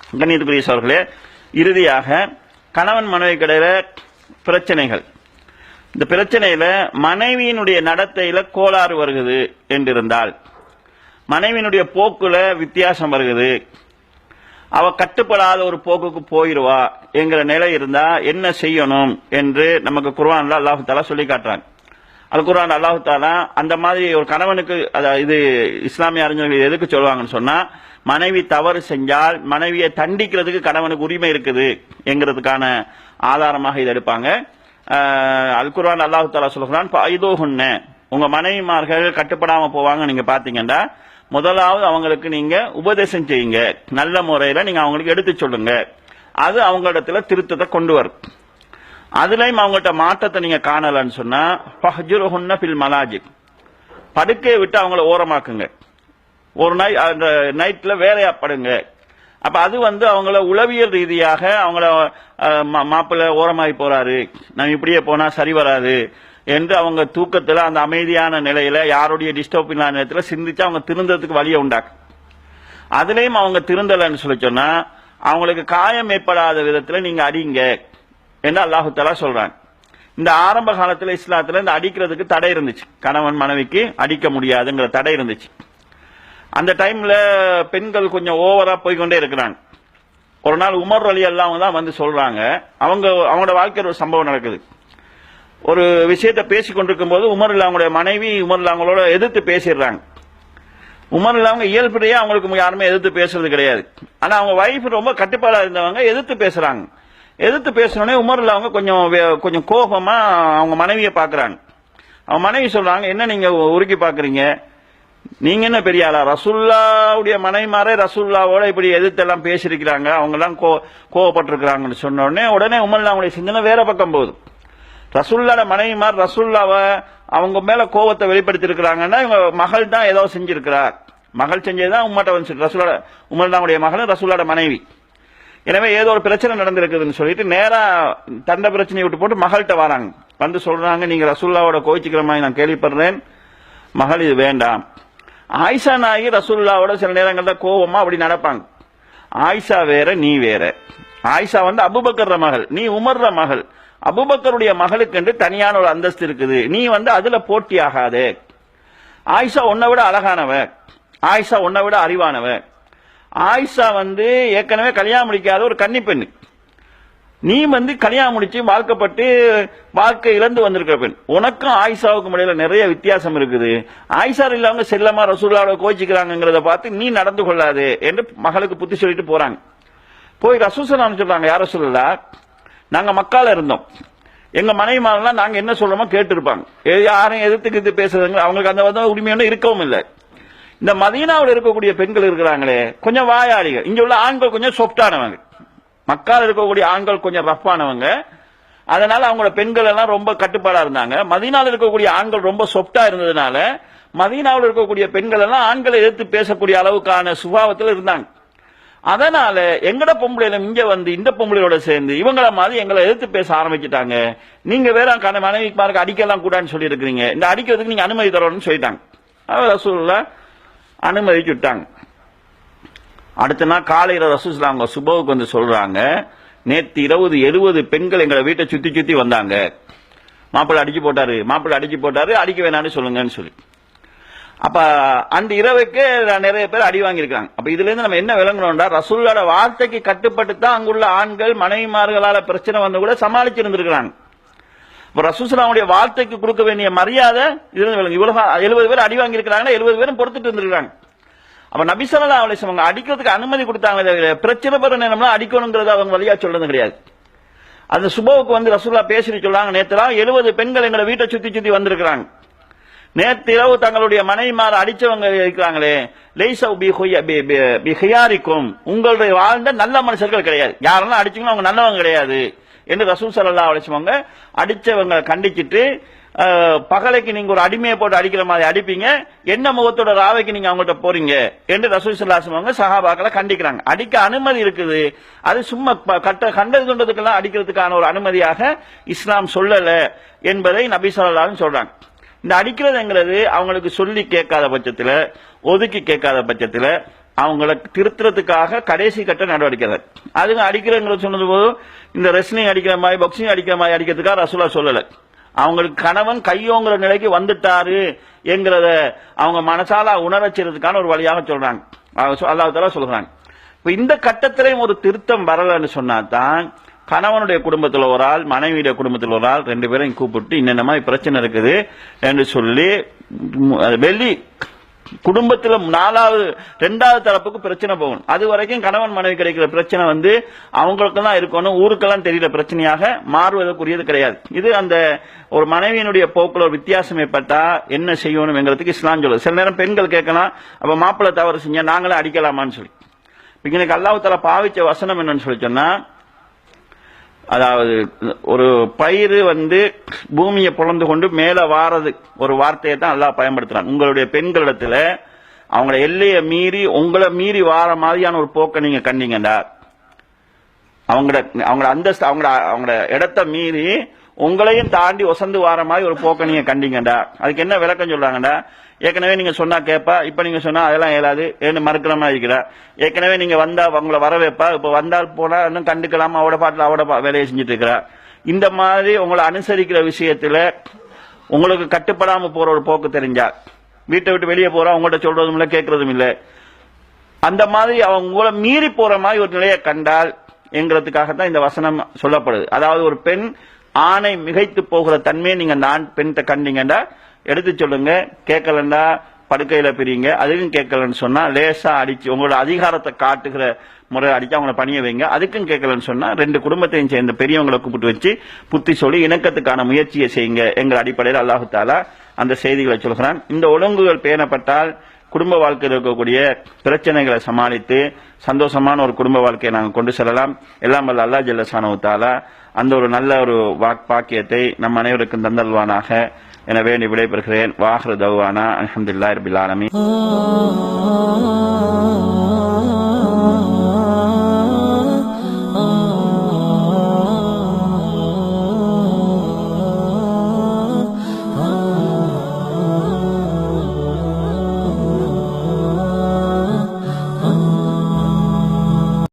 கண்ணியத்துக்குரிய சகோதரர்களே, இறுதியாக கணவன் மனைவி கிடையில பிரச்சனைகள். இந்த பிரச்சனையில மனைவியினுடைய நடத்தையில கோளாறு வருகிறது என்றிருந்தால், மனைவியினுடைய போக்குல வித்தியாசம் வருகிறது, அவ கட்டுப்படாத ஒரு போக்குக்கு போயிடுவா என்கிற நிலை இருந்தா என்ன செய்யணும் என்று நமக்கு குர்ஆன்ல அல்லாஹ் தஆலா சொல்லி காட்டுறாங்க. அல் குர்ஆன் அல்லாஹ் தஆலா அந்த மாதிரி ஒரு கணவனுக்கு, இது இஸ்லாமிய அறிஞர்கள் எதுக்கு சொல்லுவாங்கன்னு சொன்னா, மனைவி தவறு செஞ்சால் மனைவியை தண்டிக்கிறதுக்கு கணவனுக்கு உரிமை இருக்குது என்கிறதுக்கான ஆதாரமாக இதை எடுப்பாங்க. அல் குர்ஆன் அல்லாஹ் தஆலா சொல்றான், ஃபைதுஹுன்ன, உங்க மனைவிமார்கள் கட்டுப்படாம போவாங்க நீங்க பாத்தீங்கன்னா, முதலாவது அவங்களுக்கு நீங்க உபதேசம் செய்யுங்க, நல்ல முறையில நீங்க அவங்களுக்கு எடுத்து சொல்லுங்க, அது அவங்களிடத்துல திருத்தத்தை கொண்டு வரும். அதுலயும் அவங்கள்ட்ட மாற்றத்தை நீங்க காணலன்னு சொன்னா, ஃபஹ்ஜுருஹுன்ன ஃபில் மலாஜிக், படுக்கையை விட்டு அவங்கள ஓரமாக்குங்க, ஒரு நைட்ல வேலையா படுங்க. அப்ப அது அவங்கள உளவியல் ரீதியாக அவங்கள மாப்பிள்ளை ஓரமாகி போறாரு, நம்ம இப்படியே போனா சரி வராது என்று அவங்க தூக்கத்துல அந்த அமைதியான நிலையில யாருடைய டிஸ்டர்ப் இல்லாத நேரத்துல சிந்திச்சு அவங்க திருந்ததுக்கு வழியை உண்டாக்கு. அதுலயும் அவங்க திருந்தலன்னு சொல்லி சொன்னா, அவங்களுக்கு காயம் ஏற்படாத விதத்துல நீங்க அடிங்க என்று அல்லாஹு தஆலா சொல்றாங்க. இந்த ஆரம்ப காலத்துல இஸ்லாத்துல இந்த அடிக்கிறதுக்கு தடை இருந்துச்சு, கணவன் மனைவிக்கு அடிக்க முடியாதுங்கிற தடை இருந்துச்சு. அந்த டைம்ல பெண்கள் கொஞ்சம் ஓவரா போய்கொண்டே இருக்கிறாங்க. ஒரு நாள் உமர் ரலியல்லாஹு தான் வந்து சொல்றாங்க, அவங்களோட வாழ்க்கையில் ஒரு சம்பவம் நடக்குது. ஒரு விஷயத்தை பேசிக் கொண்டிருக்கும் போது அவங்களுடைய மனைவி அவங்களோட எதிர்த்து பேசிடுறாங்க. அவங்க இயல்புடையே அவங்களுக்கு யாருமே எதிர்த்து பேசுறது கிடையாது. ஆனா அவங்க வைஃப் ரொம்ப கட்டுப்பாடா இருந்தவங்க எதிர்த்து பேசுறாங்க. எதிர்த்து பேசுறோடனே அவங்க கொஞ்சம் கோபமா அவங்க மனைவியை பாக்குறாங்க. அவங்க மனைவி சொல்றாங்க, என்ன நீங்க உருக்கி பாக்குறீங்க, நீங்க என்ன பெரிய ஆளா, ரசூலுல்லாவுடைய மனைவிமாரே ரசூலுல்லாவோட இப்படி எதிர்த்தெல்லாம் பேசிருக்கிறாங்க, அவங்க எல்லாம் கோவப்பட்டிருக்கிறாங்கன்னு சொன்ன உடனே அவங்களுடைய சிந்தனை வேற பக்கம் போகுது. ரசூலுல்லாஹ்வோட மனைவிமார் ரசூலுல்லாவை அவங்க மேல கோவத்தை வெளிப்படுத்தி இருக்கிறாங்கன்னா, இவங்க மகள் தான் ஏதோ செஞ்சிருக்கிறார், மகள் செஞ்சதுதான் உம்மட்ட வந்து ரசூலுல்லாஹ் உமர்லாவுடைய மகள் ரசூலுல்லாஹ்வோட மனைவி. எனவே ஏதோ ஒரு பிரச்சனை நடந்திருக்குதுன்னு சொல்லிட்டு நேரா தண்ட பிரச்சனையை விட்டு போட்டு மகள்கிட்ட வராங்க. வந்து சொல்றாங்க, நீங்க ரசூலுல்லாவோட கோவிச்சுக்கிற மாதிரி நான் கேள்விப்படுறேன், மகள் இது வேண்டாம். ஆயிஷா நாயகி ரசூலுல்லாவோட சில நேரங்கள்ல கோவமா அப்படி நடப்பாங்க. ஆயிஷா வேற நீ வேற, ஆயிஷா அபூபக்கர் மகள், நீ உமர்ற மகள், அபூபக்கருடைய மகளுக்கு என்று தனியான ஒரு அந்தஸ்து இருக்குது, நீ அதுல போட்டி ஆகாதே. ஆயிஷா உன்னை விட அழகானவ, ஆயிஷா உன்னை விட அறிவானவ, ஆயிஷா ஏற்கனவே கல்யாணம் முடிக்காத ஒரு கன்னி பெண், நீ கல்யாணம் முடிச்சு வாழ்க்கப்பட்டு வாழ்க்கை இழந்து வந்திருக்கிற பெண், உனக்கும் ஆயிஷாவுக்கும் இடையில நிறைய வித்தியாசம் இருக்குது. ஆயிஷா இல்லாம செல்லமா ரசூலுல்லாஹ்வோட கோச்சிக்கிறாங்கிறத பார்த்து நீ நடந்து கொள்ளாது என்று மகளுக்கு புத்தி சொல்லிட்டு போறாங்க. போய் ரசூல் ஸல்லல்லாஹு சொல்றாங்க, யார் ரசூலுல்லாஹ், நாங்க மக்கால இருந்தோம், எங்க மனைவிமாரெல்லாம் நாங்க என்ன சொல்றோமோ கேட்டு இருப்பாங்க, யாரையும் எதிர்த்து பேசுறதுங்க அவங்களுக்கு அந்த உரிமையான இருக்கவும் இல்லை. இந்த மதீனாவில் இருக்கக்கூடிய பெண்கள் இருக்கிறாங்களே கொஞ்சம் வாயாளிகள், இங்க உள்ள ஆண்கள் கொஞ்சம் சொப்டானவங்க, மக்கால இருக்கக்கூடிய ஆண்கள் கொஞ்சம் ரஃப்பானவங்க, அதனால அவங்களோட பெண்கள் எல்லாம் ரொம்ப கட்டுப்பாடா இருந்தாங்க. மதீனாவில் இருக்கக்கூடிய ஆண்கள் ரொம்ப சொப்டா இருந்ததுனால மதீனாவில் இருக்கக்கூடிய பெண்கள் எல்லாம் ஆண்களை எதிர்த்து பேசக்கூடிய அளவுக்கான சுபாவத்தில் இருந்தாங்க. அதனால எங்கட பொம்பளையில இங்க இந்த பொம்பளையோட சேர்ந்து இவங்கள மாதிரி எங்களை எதிர்த்து பேச ஆரம்பிச்சுட்டாங்க, நீங்க வேற மனைவிக்கு அடிக்கலாம் கூடாதுன்னு சொல்லி இருக்கிறீங்க, இந்த அடிக்கிறதுக்கு நீங்க அனுமதி தரணும்னு சொல்லிட்டாங்க. ரசூலுல்லாஹ் அனுமதிச்சு விட்டாங்க. அடுத்த நாள் காலையில ரசூலுல்லாஹ் அவங்க சுபவுக்கு சொல்றாங்க, நேற்று 70 பெண்கள் எங்களை வீட்டை சுத்தி சுத்தி வந்தாங்க, மாப்பிள்ளை அடிச்சு போட்டாரு அடிக்க வேணான்னு சொல்லுங்கன்னு சொல்லி. அப்ப அந்த இரவுக்கு நிறைய பேர் அடி வாங்கியிருக்காங்க. அப்ப இதுல இருந்து நம்ம என்ன விளங்கணும்னா, ரசூலுல்லாஹ்வோட வார்த்தைக்கு கட்டுப்பட்டு தான் அங்குள்ள ஆண்கள் மனைவிமார்களால பிரச்சனை வந்து கூட சமாளிச்சு இருந்திருக்கிறாங்க. ரசூல் ஸல்லல்லாஹு வார்த்தைக்கு கொடுக்க வேண்டிய மரியாதை இவ்வளவு 70 பேர் அடி வாங்கி இருக்கிறாங்க, 70 பேரும் பொறுத்துட்டு இருந்திருக்காங்க. அப்ப நபி ஸல்லல்லாஹு அலைஹி வஸல்லம் அடிக்கிறதுக்கு அனுமதி கொடுத்தாங்க, பிரச்சனை பெற நேரம்னா அடிக்கணுங்கிறது அவங்க வழியா சொல்றது கிடையாது. அந்த சுபவுக்கு ரசூலுல்லாஹ் பேசிட்டு சொல்றாங்க, நேற்றுலாம் 70 பெண்கள் எங்களை வீட்டை சுத்தி சுத்தி வந்திருக்கிறாங்க, நேற்று இரவு தங்களுடைய மனைவிமார் அடிச்சவங்க இருக்கிறாங்களே, லைஸு பிஹியாரிக்கும், உங்களுடைய வாழ்ந்த நல்ல மனுஷர்கள் கிடையாது, யாரெல்லாம் அடிச்சீங்களோ அவங்க நல்லவங்க கிடையாது என்று ரசூல் ஸல்லல்லாஹு அலைஹி வஸல்லம் அடிச்சவங்க கண்டிச்சிட்டு, பகலைக்கு நீங்க ஒரு அடிமையை போட்டு அடிக்கிற மாதிரி அடிப்பீங்க, என்ன முகத்தோட ராவைக்கு நீங்க அவங்கள்ட்ட போறீங்க என்று ரசூல் ஸல்லல்லாஹு அலைஹி வஸல்லம் சஹாபாக்களை கண்டிக்கிறாங்க. அடிக்க அனுமதி இருக்குது, அது சும்மா கண்டது கொண்டதுக்கெல்லாம் அடிக்கிறதுக்கான ஒரு அனுமதியாக இஸ்லாம் சொல்லல என்பதை நபி ஸல்லல்லாஹு அலைஹி வஸல்லம் சொல்றாங்க. இந்த அடிக்கிறதுங்கிறது அவங்களுக்கு சொல்லி கேட்காத பட்சத்தில், ஒதுக்கி கேட்காத பட்சத்தில், அவங்களை திருத்துறதுக்காக கடைசி கட்ட நடவடிக்கை. அதுங்க அடிக்கிறவங்களை சொன்னது போது இந்த ரெஸ்லிங் அடிக்கிற மாதிரி பாக்ஸிங் அடிக்கிற மாதிரி அடிக்கிறதுக்காக ரசூலா சொல்லல. அவங்களுக்கு கணவன் கையோங்கிற நிலைக்கு வந்துட்டாரு என்கிறத அவங்க மனசால உணரச்சிறதுக்கான ஒரு வழியாக சொல்றாங்க. அல்லாஹ் தஆலா சொல்றாங்க. இப்ப இந்த கட்டத்திலையும் ஒரு திருத்தம் வரலன்னு சொன்னாதான் கணவனுடைய குடும்பத்தில் ஒரு ஆள், மனைவியுடைய குடும்பத்தில் ஒரு ஆள், 2 பேரையும் கூப்பிட்டு என்னென்ன மாதிரி பிரச்சனை இருக்குது என்று சொல்லி வெளி குடும்பத்தில் 2வது தரப்புக்கு பிரச்சனை போகணும். அது வரைக்கும் கணவன் மனைவி கிடைக்கிற பிரச்சனை அவங்களுக்கு தான் இருக்கணும், ஊருக்கெல்லாம் தெரியல பிரச்சனையாக மாறுவதற்குரியது கிடையாது. இது அந்த ஒரு மனைவியினுடைய போக்குல ஒரு வித்தியாசம் ஏற்பட்டா என்ன செய்யணும்ங்கிறதுக்கு இஸ்லாம் சொல்லுது. சில நேரம் பெண்கள் கேட்கலாம், அப்ப மாப்பிள்ளை தவறு செஞ்சா நாங்களே அடிக்கலாமான்னு சொல்லி. இன்னைக்கு அல்லாஹ் தஆலா பாவிச்ச வசனம் என்னன்னு சொல்லி சொன்னா, அதாவது ஒரு பயிர் பூமியை பொழந்து கொண்டு மேல வாரது ஒரு வார்த்தையை தான் அல்லாஹ் பயன்படுத்துறாங்க. உங்களுடைய பெண்களிடத்துல அவங்கள எல்லையை மீறி உங்களை மீறி வார மாதிரியான ஒரு போக்கை நீங்க கண்டீங்கடா, அவங்கள அந்தஸ்து அவங்கள இடத்தை மீறி உங்களையும் தாண்டி ஒசந்து வார மாதிரி ஒரு போக்கை நீங்க கண்டீங்கடா, அதுக்கு என்ன விளக்கம் சொல்றாங்கடா? ஏற்கனவே நீங்க சொன்னா கேப்பா, இப்ப நீங்க சொன்னா அதெல்லாம் இயலாது ஏன்னு மறுக்கிற மாதிரி இருக்கிறா. ஏற்கனவே நீங்க வந்தா உங்களை வர வைப்பா, இப்ப வந்தால் போனா இன்னும் கண்டுக்கலாமா, அவட பாட்டுல அவட வேலையை செஞ்சுட்டு இருக்கிறா. இந்த மாதிரி உங்களை அனுசரிக்கிற விஷயத்துல உங்களுக்கு கட்டுப்படாம போற ஒரு போக்கு தெரிஞ்சா, வீட்டை விட்டு வெளியே போறா, உங்கள்கிட்ட சொல்றதும் இல்லை கேட்கறதும் இல்லை, அந்த மாதிரி அவங்க உங்களை மீறி போற மாதிரி ஒரு நிலையை கண்டால் என்கிறதுக்காகத்தான் இந்த வசனம் சொல்லப்படுது. அதாவது ஒரு பெண் ஆணை மிகைத்து போகிற தன்மையை நீங்க பெண்ணை கண்டீங்கடா எடுத்து சொல்லுங்க, கேட்கலண்டா படுக்கையில பிரிங்க. அதுக்கும் கேட்கலன்னு சொன்னா லேசா அடிச்சு உங்களோட அதிகாரத்தை காட்டுகிற முறை அடிச்சு அவங்களை பணிய வைங்க. அதுக்கும் கேட்கலன்னு சொன்னா 2 குடும்பத்தையும் சேர்ந்த பெரியவங்களை கூப்பிட்டு வச்சு புத்தி சொல்லி இணக்கத்துக்கான முயற்சியை செய்யுங்க என்கிற அடிப்படையில் அல்லாஹ் தஆலா அந்த செய்திகளை சொல்கிறான். இந்த ஒழுங்குகள் பேணப்பட்டால் குடும்ப வாழ்க்கையில் இருக்கக்கூடிய பிரச்சனைகளை சமாளித்து சந்தோஷமான ஒரு குடும்ப வாழ்க்கையை நாங்கள் கொண்டு செல்லலாம். எல்லாம் வல்ல அல்லாஹ் ஜல்ல ஷானஹு தஆலா அந்த ஒரு நல்ல ஒரு பாக்கியத்தை நம் அனைவருக்கும் தந்தல்வானாக என வேண்டி விடைபெறுகிறேன். வாஹிரு தஅவானா அல்ஹம்துலில்லாஹி ரப்பில் ஆலமீன்.